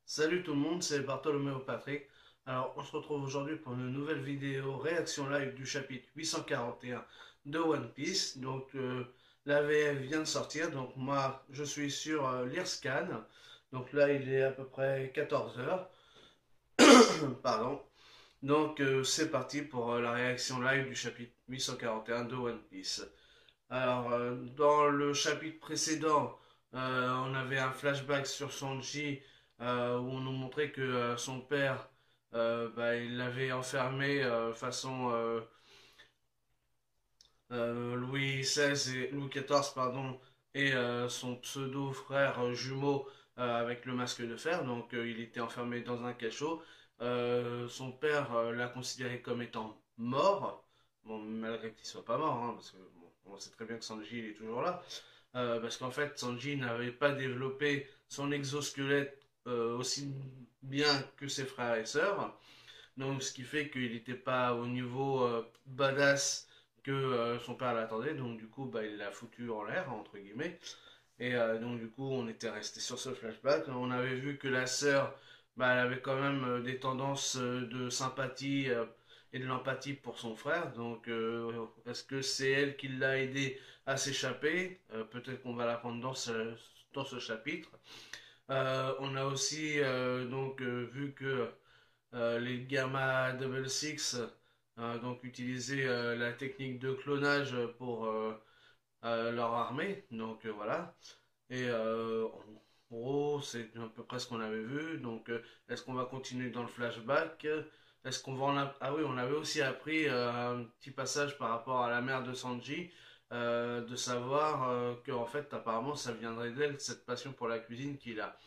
Salut tout le monde, c'est Bartholoméo Patrick. Alors, on se retrouve aujourd'hui pour une nouvelle vidéo réaction live du chapitre 841 de One Piece. Donc, la VF vient de sortir. Donc, moi, je suis sur l'Irscan. Donc là, il est à peu près 14 heures. Pardon. Donc, c'est parti pour la réaction live du chapitre 841 de One Piece. Alors, dans le chapitre précédent, on avait un flashback sur Sanji où on nous montrait que son père, il l'avait enfermé façon Louis XVI et Louis XIV, pardon, et son pseudo frère jumeau avec le masque de fer. Donc, il était enfermé dans un cachot. Son père l'a considéré comme étant mort. Bon, malgré qu'il soit pas mort, hein, parce que bon, on sait très bien que Sanji il est toujours là. Parce qu'en fait, Sanji n'avait pas développé son exosquelette aussi bien que ses frères et sœurs. Donc, ce qui fait qu'il n'était pas au niveau badass que son père l'attendait. Donc, du coup, il l'a foutu en l'air, entre guillemets. Et donc, du coup, on était resté sur ce flashback. On avait vu que la sœur, elle avait quand même des tendances de sympathie et de l'empathie pour son frère. Donc, est-ce que c'est elle qui l'a aidé à s'échapper? Peut-être qu'on va l'apprendre dans ce chapitre. On a aussi vu que les Gamma Double Six donc utilisaient la technique de clonage pour leur armée. Donc voilà. Et en gros, c'est à peu près ce qu'on avait vu. Donc, est-ce qu'on va continuer dans le flashback? Est-ce qu'on va Ah oui, on avait aussi appris un petit passage par rapport à la mère de Sanji, de savoir que en fait, apparemment, ça viendrait d'elle, cette passion pour la cuisine qu'il a.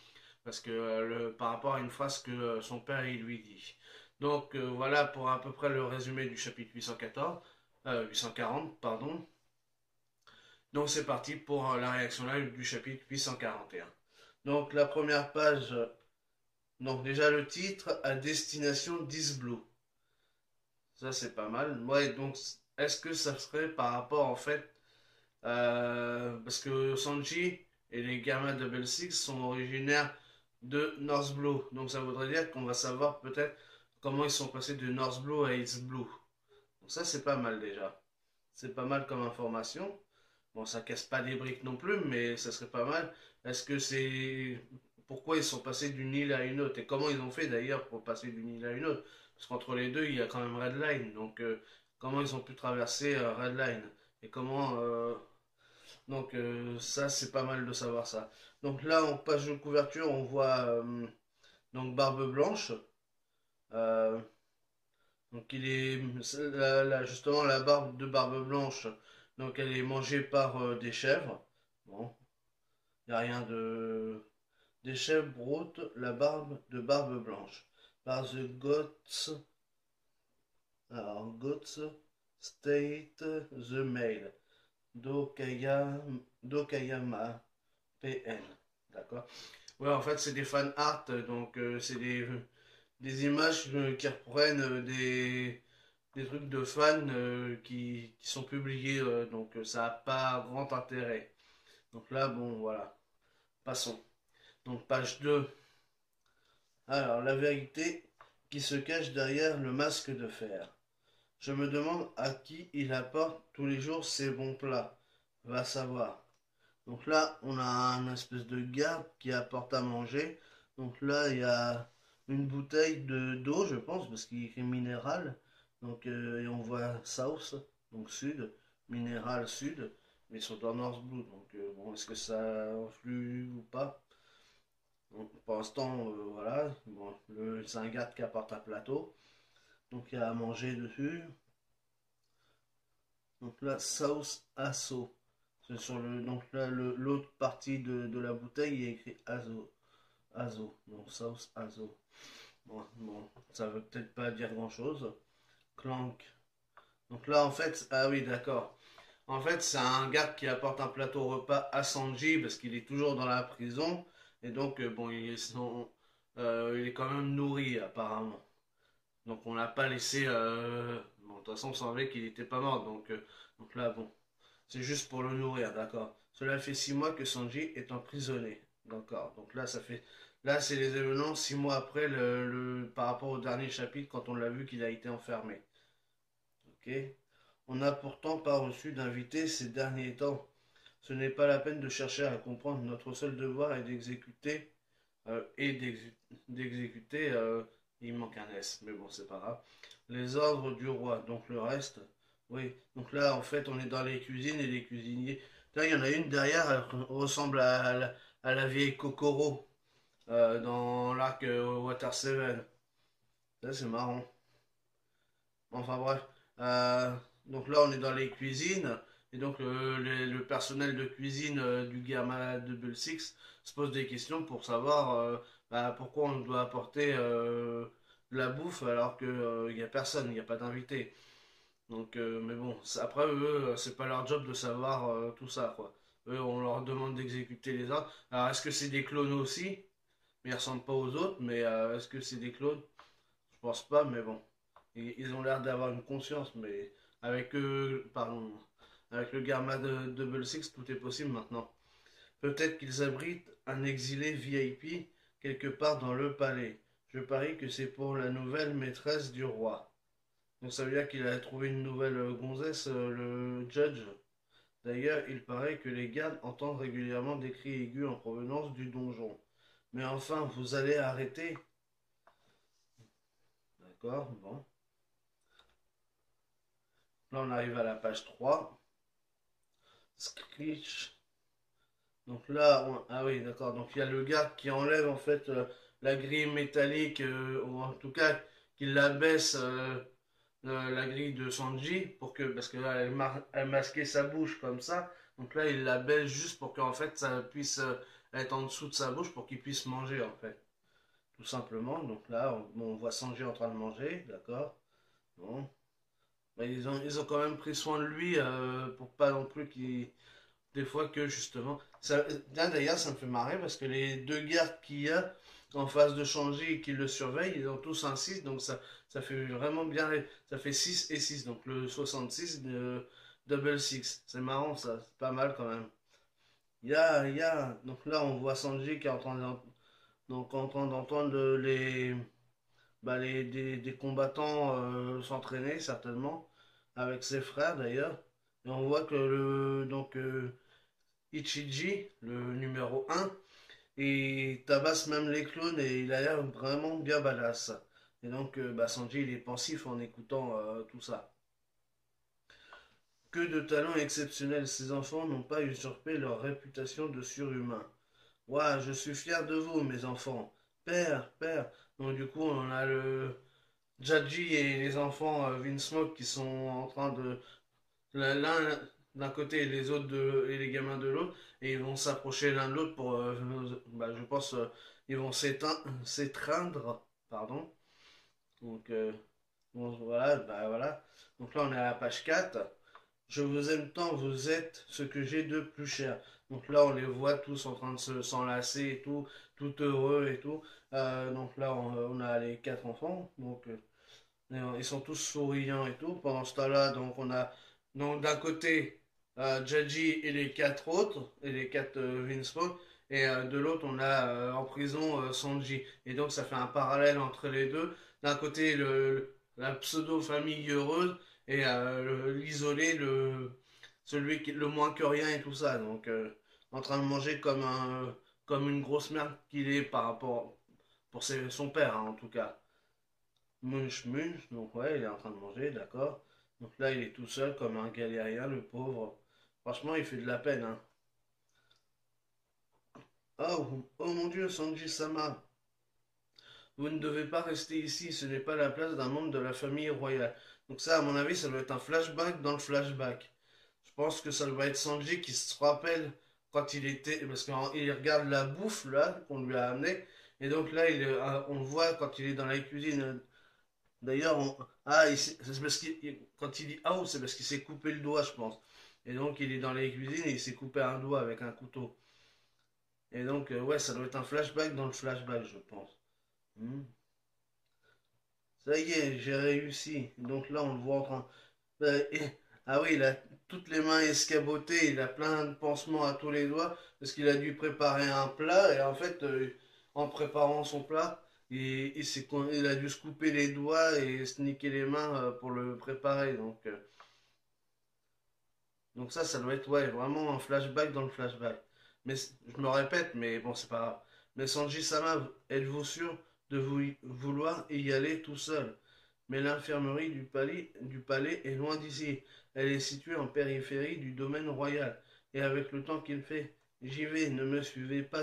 Parce que par rapport à une phrase que son père il lui dit. Donc voilà pour à peu près le résumé du chapitre 814, 840, pardon. Donc c'est parti pour la réaction live du chapitre 841. Donc la première page, donc déjà le titre, à destination d'Isblue. Ça c'est pas mal. Ouais, donc est-ce que ça serait par rapport en fait, parce que Sanji et les gamins de Bell Six sont originaires de North Blue. Donc ça voudrait dire qu'on va savoir peut-être comment ils sont passés de North Blue à East Blue. Donc ça c'est pas mal déjà. C'est pas mal comme information. Bon, ça casse pas des briques non plus, mais ça serait pas mal. Est-ce que c'est... Pourquoi ils sont passés d'une île à une autre? Et comment ils ont fait d'ailleurs pour passer d'une île à une autre? Parce qu'entre les deux, il y a quand même Red Line. Donc, comment ils ont pu traverser Red Line? Et comment... Donc, ça, c'est pas mal de savoir ça. Donc là, en page de couverture, on voit donc Barbe Blanche. Euh, donc, il est... justement, la barbe de Barbe Blanche. Donc, elle est mangée par des chèvres. Bon, il n'y a rien de... Des chèvres broutent la barbe de Barbe Blanche. Par the Goths, alors Goths State the Mail. Dokayama PN. D'accord. Ouais, en fait, c'est des fan art, donc c'est des images qui reprennent des trucs de fans qui sont publiés, donc ça n'a pas grand intérêt. Donc là, bon, voilà. Passons. Donc, page 2. Alors, la vérité qui se cache derrière le masque de fer. Je me demande à qui il apporte tous les jours ses bons plats. Va savoir. Donc là, on a un espèce de garde qui apporte à manger. Donc là, il y a une bouteille de d'eau, je pense, parce qu'il est minéral. Donc, et on voit South, donc sud, minéral sud, mais ils sont en North Blue. Donc, bon, est-ce que ça influe ou pas? Donc, pour l'instant, voilà. Bon, c'est un garde qui apporte un plateau. Donc, il y a à manger dessus. Donc là, South Asso. C'est sur le, donc là, l'autre partie de la bouteille, il y a écrit Azo. Azo. Donc South Azo. Bon, ça veut peut-être pas dire grand-chose. Clank. Donc là, en fait, ah oui, d'accord. En fait, c'est un gars qui apporte un plateau repas à Sanji parce qu'il est toujours dans la prison. Et donc, bon, il est quand même nourri, apparemment. Donc, on l'a pas laissé. Bon, de toute façon, on savait qu'il était pas mort. Donc là, bon. C'est juste pour le nourrir, d'accord. Cela fait 6 mois que Sanji est emprisonné. D'accord. Donc là, ça fait Là, c'est les événements 6 mois après par rapport au dernier chapitre quand on l'a vu qu'il a été enfermé. Ok. On n'a pourtant pas reçu d'invité ces derniers temps. Ce n'est pas la peine de chercher à comprendre. Notre seul devoir est d'exécuter et d'exécuter. Il manque un S, mais bon, c'est pas grave. Les ordres du roi. Donc le reste, oui. Donc là, en fait, on est dans les cuisines et les cuisiniers. Là, il y en a une derrière, elle ressemble à la vieille Kokoro dans l'arc Water 7. Ça, c'est marrant. Enfin bref. Euh, donc là, on est dans les cuisines. Et donc, le personnel de cuisine du Gamma Double Six se pose des questions pour savoir bah, pourquoi on doit apporter de la bouffe alors qu'il n'y a personne, il n'y a pas d'invité. Donc, mais bon, après, eux, c'est pas leur job de savoir tout ça, quoi. Eux, on leur demande d'exécuter les ordres. Alors, est-ce que c'est des clones aussi? Mais ils ressemblent pas aux autres, mais est-ce que c'est des clones? Je pense pas, mais bon. Ils ont l'air d'avoir une conscience, mais avec eux, pardon, avec le Gamma de Double Six, tout est possible maintenant. Peut-être qu'ils abritent un exilé VIP quelque part dans le palais. Je parie que c'est pour la nouvelle maîtresse du roi. Donc ça veut dire qu'il a trouvé une nouvelle gonzesse, le judge. D'ailleurs, il paraît que les gardes entendent régulièrement des cris aigus en provenance du donjon. Mais enfin, vous allez arrêter. D'accord, bon. Là, on arrive à la page 3. Screech. Donc là, ah oui, d'accord. Donc il y a le gars qui enlève en fait la grille métallique, ou en tout cas qu'il la baisse la grille de Sanji pour que, parce que là, elle masquait sa bouche comme ça. Donc là, il la baisse juste pour qu'en fait ça puisse être en dessous de sa bouche pour qu'il puisse manger en fait, tout simplement. Donc là, on voit Sanji en train de manger, d'accord. Bon. Mais ils ont quand même pris soin de lui pour pas non plus qu'il des fois que justement. Ça, là d'ailleurs, ça me fait marrer parce que les deux gardes qu'il y a en face de Shanji et qui le surveillent, ils ont tous un 6, donc ça fait vraiment bien. Ça fait 6 et 6, donc le 66 de Double Six. C'est marrant ça, c'est pas mal quand même. Donc là, on voit Sanji qui est en train d'entendre des combattants s'entraîner, certainement, avec ses frères d'ailleurs. Et on voit que Ichiji, le numéro un, et tabasse même les clones et il a l'air vraiment bien badass. Et donc bah, Sanji il est pensif en écoutant tout ça. Que de talents exceptionnels, ces enfants n'ont pas usurpé leur réputation de surhumains. Ouah, je suis fier de vous, mes enfants. Père, père. Donc du coup, on a le Jaji et les enfants Vinsmoke qui sont en train de l'un d'un côté et les autres et les gamins de l'autre, et ils vont s'approcher l'un de l'autre pour, bah, je pense, ils vont s'étreindre, pardon. Donc, bon, voilà, bah, voilà. Donc là, on est à la page 4. Je vous aime tant, vous êtes ce que j'ai de plus cher. Donc là, on les voit tous en train de s'enlacer et tout heureux et tout. Donc là, on a les quatre enfants. Donc, ils sont tous souriants et tout. Pendant ce temps-là, donc on a donc d'un côté Jaji et les quatre autres, et les quatre Vince Vaughn, et de l'autre on a en prison Sanji. Et donc ça fait un parallèle entre les deux. D'un côté la pseudo-famille heureuse et l'isolé, celui qui est le moins que rien et tout ça. Donc en train de manger comme une grosse merde qu'il est par rapport pour son père hein, en tout cas. Munch Munch, donc ouais, il est en train de manger, d'accord. Donc là, il est tout seul comme un galérien, le pauvre. Franchement, il fait de la peine, hein. Oh, oh mon Dieu, Sanji-sama, vous ne devez pas rester ici, ce n'est pas la place d'un membre de la famille royale. Donc ça, à mon avis, ça doit être un flashback dans le flashback. Je pense que ça doit être Sanji qui se rappelle quand il était... Parce qu'il regarde la bouffe, là, qu'on lui a amenée. Et donc là, on le voit quand il est dans la cuisine. D'ailleurs, c'est parce quand il dit ah, c'est parce qu'il s'est coupé le doigt, je pense. Et donc, il est dans les cuisines et il s'est coupé un doigt avec un couteau. Et donc, ouais, ça doit être un flashback dans le flashback, je pense. Hmm. Ça y est, j'ai réussi. Donc là, on le voit en train. Ah oui, il a toutes les mains escabotées, il a plein de pansements à tous les doigts parce qu'il a dû préparer un plat et en fait, en préparant son plat. Et il a dû se couper les doigts et se niquer les mains pour le préparer. Donc ça doit être ouais, vraiment un flashback dans le flashback. Mais je me répète, mais bon, c'est pas grave. Mais Sanji-sama, êtes-vous sûr de vouloir y aller tout seul? Mais l'infirmerie du palais est loin d'ici. Elle est située en périphérie du domaine royal. Et avec le temps qu'il fait, j'y vais, ne me suivez pas,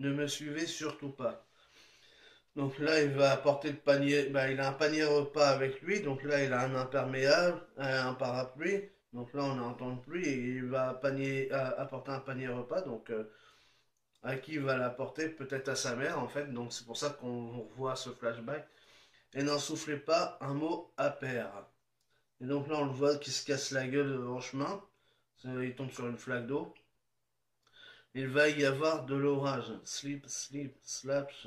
ne me suivez surtout pas. Donc là, il va apporter le panier. Bah, il a un panier repas avec lui. Donc là, il a un imperméable, un parapluie. Donc là, on est en temps de pluie et il va apporter un panier repas. Donc à qui il va l'apporter? Peut-être à sa mère en fait. Donc c'est pour ça qu'on voit ce flashback. Et n'en soufflez pas un mot à père. Et donc là, on le voit qui se casse la gueule en chemin. Il tombe sur une flaque d'eau. Il va y avoir de l'orage. Sleep, sleep, slaps.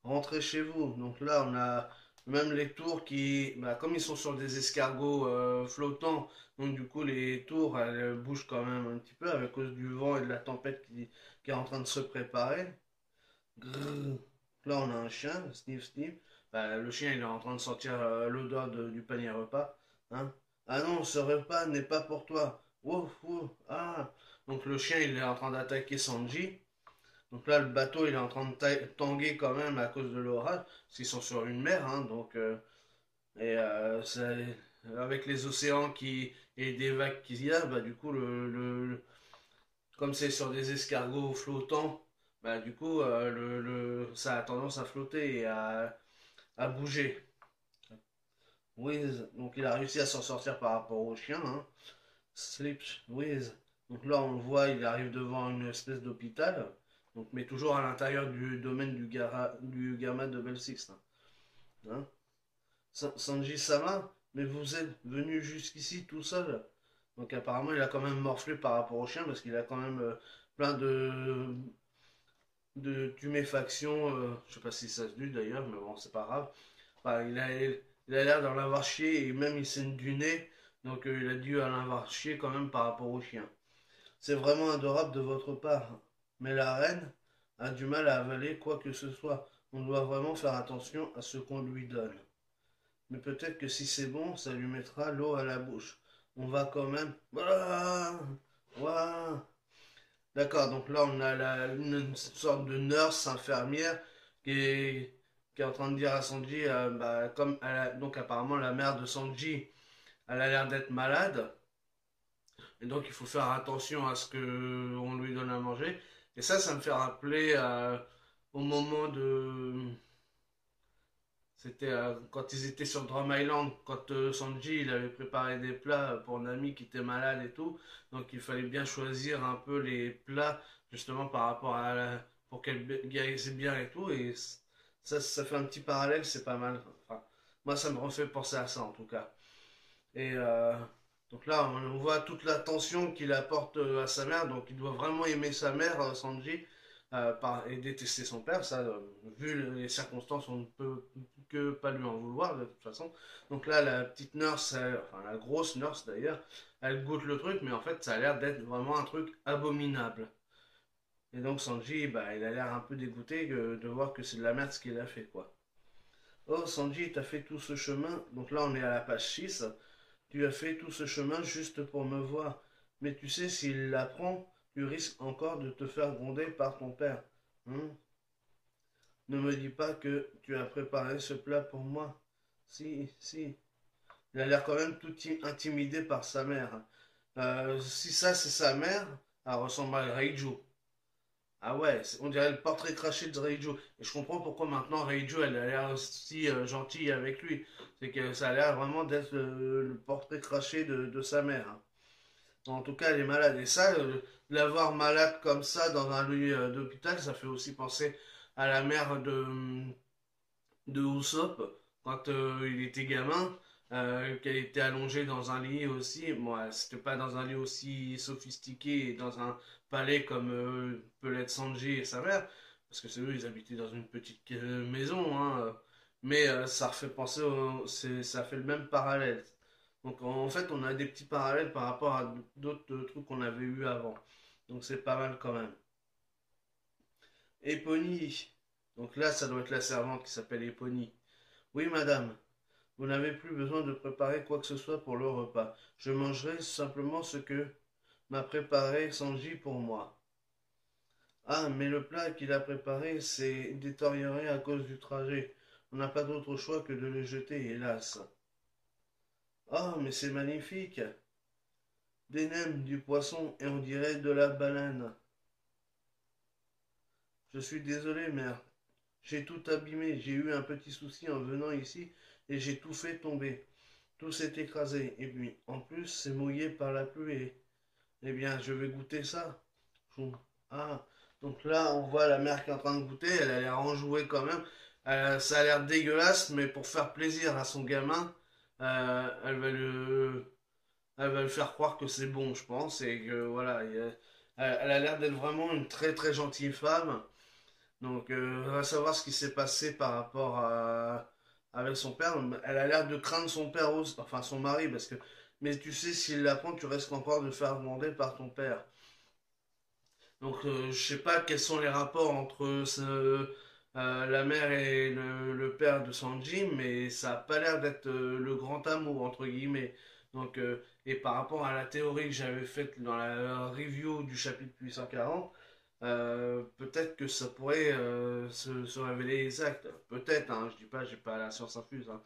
Rentrez chez vous. Donc là, on a même les tours qui, bah, comme ils sont sur des escargots flottants, donc du coup, les tours, elles bougent quand même un petit peu à cause du vent et de la tempête qui est en train de se préparer. Grrr. Là, on a un chien, sniff, sniff. Bah, le chien, il est en train de sentir l'odeur du panier repas. Hein. Ah non, ce repas n'est pas pour toi. Ouf, ouf, ah. Donc le chien, il est en train d'attaquer Sanji. Donc là, le bateau, il est en train de tanguer quand même à cause de l'orage, parce qu'ils sont sur une mer, hein, donc avec les océans et des vagues qu'il y a, bah du coup, comme c'est sur des escargots flottants, bah du coup, ça a tendance à flotter et à bouger. Wiz, donc il a réussi à s'en sortir par rapport au chien, hein. Sleep, Wiz. Donc là, on le voit, il arrive devant une espèce d'hôpital. Donc, mais toujours à l'intérieur du domaine du Gamma de Belsix. Hein. Sanji-sama, mais vous êtes venu jusqu'ici tout seul. Donc apparemment, il a quand même morflé par rapport au chien parce qu'il a quand même plein de tuméfaction. Je sais pas si ça se dit d'ailleurs, mais bon, c'est pas grave. Enfin, il a l'air d'en avoir chié et même il saigne du nez. Donc il a dû en avoir chié quand même par rapport au chien. C'est vraiment adorable de votre part. Mais la reine a du mal à avaler quoi que ce soit. On doit vraiment faire attention à ce qu'on lui donne. Mais peut-être que si c'est bon, ça lui mettra l'eau à la bouche. On va quand même. Voilà. Voilà. D'accord, donc là on a une sorte de nurse infirmière qui est en train de dire à Sanji, bah, donc apparemment la mère de Sanji, elle a l'air d'être malade. Et donc il faut faire attention à ce que on lui donne à manger. Et ça me fait rappeler au moment de... C'était quand ils étaient sur Drum Island, quand Sanji il avait préparé des plats pour un ami qui était malade et tout. Donc il fallait bien choisir un peu les plats justement par rapport pour qu'elle guérisse bien et tout. Et ça fait un petit parallèle, c'est pas mal. Enfin, moi ça me refait penser à ça en tout cas. Et donc là, on voit toute l'attention qu'il apporte à sa mère. Donc il doit vraiment aimer sa mère, Sanji, et détester son père. Ça, vu les circonstances, on ne peut que pas lui en vouloir de toute façon. Donc là, la petite nurse, enfin la grosse nurse d'ailleurs, elle goûte le truc, mais en fait, ça a l'air d'être vraiment un truc abominable. Et donc Sanji, bah, il a l'air un peu dégoûté de voir que c'est de la merde ce qu'il a fait, quoi. Oh, Sanji, t'as fait tout ce chemin. Donc là, on est à la page 6. Tu as fait tout ce chemin juste pour me voir. Mais tu sais, s'il l'apprend, tu risques encore de te faire gronder par ton père. Hein. Ne me dis pas que tu as préparé ce plat pour moi. Si, si. Il a l'air quand même tout intimidé par sa mère. Si ça, c'est sa mère, elle ressemble à Reiju. Ah ouais, on dirait le portrait craché de Reiju. Et je comprends pourquoi maintenant Reiju, elle a l'air si gentille avec lui. C'est que ça a l'air vraiment d'être le portrait craché de sa mère. Hein. En tout cas, elle est malade. Et ça, l'avoir malade comme ça dans un lit d'hôpital, ça fait aussi penser à la mère de Usopp quand il était gamin, qu'elle était allongée dans un lit aussi. Bon, c'était pas dans un lit aussi sophistiqué et dans un palais comme peut l'être Sanji et sa mère, parce que c'est eux, ils habitaient dans une petite maison, hein, mais ça refait penser ça fait le même parallèle. Donc en fait, on a des petits parallèles par rapport à d'autres trucs qu'on avait eu avant. Donc c'est pas mal quand même. Et Pony. Donc là, ça doit être la servante qui s'appelle Éponie. Oui, madame, vous n'avez plus besoin de préparer quoi que ce soit pour le repas. Je mangerai simplement ce que m'a préparé Sanji pour moi. Ah, mais le plat qu'il a préparé s'est détérioré à cause du trajet. On n'a pas d'autre choix que de le jeter, hélas. Ah, mais c'est magnifique. Des nems, du poisson et on dirait de la banane. Je suis désolé, mère. J'ai tout abîmé. J'ai eu un petit souci en venant ici et j'ai tout fait tomber. Tout s'est écrasé. Et puis, en plus, c'est mouillé par la pluie. Eh bien, je vais goûter ça. Ah, donc là, on voit la mère qui est en train de goûter. Elle a l'air enjouée quand même. Ça a l'air dégueulasse, mais pour faire plaisir à son gamin, elle va lui faire croire que c'est bon, je pense. Et que voilà, elle a l'air d'être vraiment une très très gentille femme. Donc, on va savoir ce qui s'est passé par rapport à avec son père. Elle a l'air de craindre son père aussi, enfin son mari, parce que. Mais tu sais, s'il l'apprend, tu risques encore de faire gronder par ton père. Donc, je sais pas quels sont les rapports entre la mère et le père de Sanji, mais ça a pas l'air d'être le grand amour, entre guillemets. Donc, et par rapport à la théorie que j'avais faite dans la review du chapitre 840, peut-être que ça pourrait se révéler exact. Peut-être, hein, je dis pas, j'ai pas la science infuse. Hein.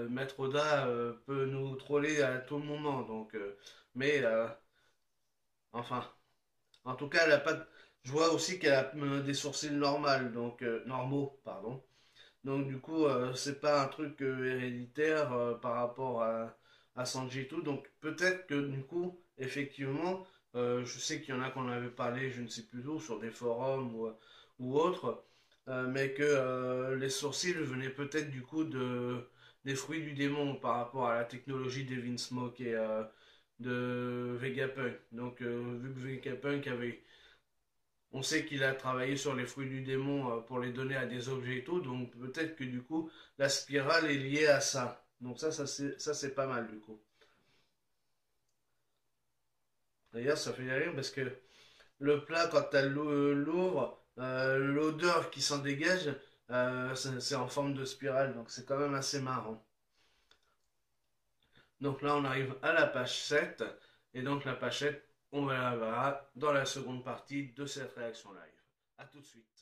Maître Oda peut nous troller à tout moment, donc, mais enfin. En tout cas, elle a pas. Je vois aussi qu'elle a des sourcils normaux, donc normaux, pardon. Donc du coup, c'est pas un truc héréditaire par rapport à Sanji et tout. Donc peut-être que du coup, effectivement, je sais qu'il y en a qu'on avait parlé, je ne sais plus où, sur des forums ou autres, mais que les sourcils venaient peut-être du coup des fruits du démon par rapport à la technologie d'Evin Smoke et de Vegapunk. Donc vu que Vegapunk avait on sait qu'il a travaillé sur les fruits du démon pour les donner à des objets et tout, donc peut-être que du coup, la spirale est liée à ça. Donc ça c'est pas mal du coup. D'ailleurs, ça fait rire parce que le plat, quand tu l'ouvres, l'odeur qui s'en dégage, c'est en forme de spirale, donc c'est quand même assez marrant. Donc là, on arrive à la page 7, et donc la page 7, on va la voir dans la seconde partie de cette réaction live. A tout de suite.